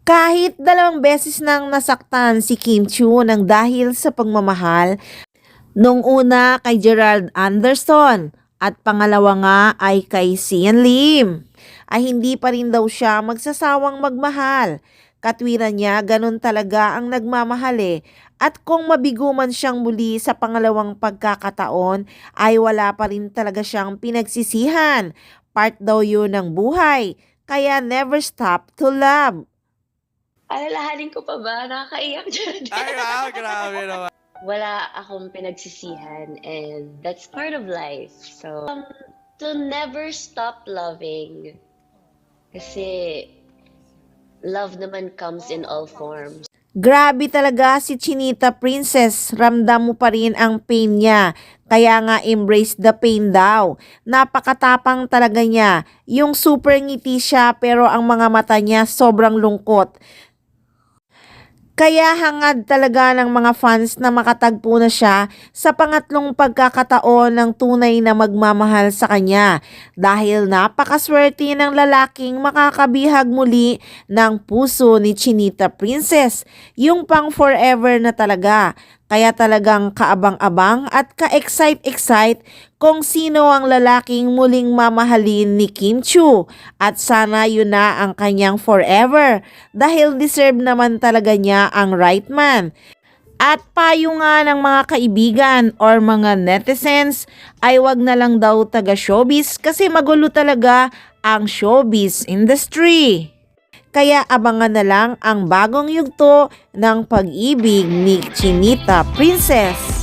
Kahit 2 beses nang nasaktan si Kim Chiu nang dahil sa pagmamahal, nung una kay Gerald Anderson at pangalawa nga ay kay Sian Lim, ay hindi pa rin daw siya magsasawang magmahal. Katwiran niya ganun talaga ang nagmamahal at kung mabigo man siyang muli sa pangalawang pagkakataon ay wala pa rin talaga siyang pinagsisihan. Part daw yun ng buhay, kaya never stop to love. Alalahanin ko pa ba? Nakakaiyak dyan. Ay, wow, grabe naman. Wala akong pinagsisihan and that's part of life. So, to never stop loving. Kasi, love naman comes in all forms. Grabe talaga si Chinita Princess, ramdam mo pa rin ang pain niya. Kaya nga embrace the pain daw. Napakatapang talaga niya. Yung super ngiti siya pero ang mga mata niya sobrang lungkot. Kaya hangad talaga ng mga fans na makatagpo na siya sa pangatlong pagkakataon ng tunay na magmamahal sa kanya dahil napakaswerte ng lalaking makakabihag muli ng puso ni Chinita Princess, yung pang forever na talaga. Kaya talagang kaabang-abang at ka-excite kung sino ang lalaking muling mamahalin ni Kim Chiu at sana yun na ang kanyang forever dahil deserve naman talaga niya ang right man. At payo nga ng mga kaibigan or mga netizens ay wag na lang daw taga-showbiz kasi magulo talaga ang showbiz industry. Kaya abangan na lang ang bagong yugto ng pag-ibig ni Chinita Princess.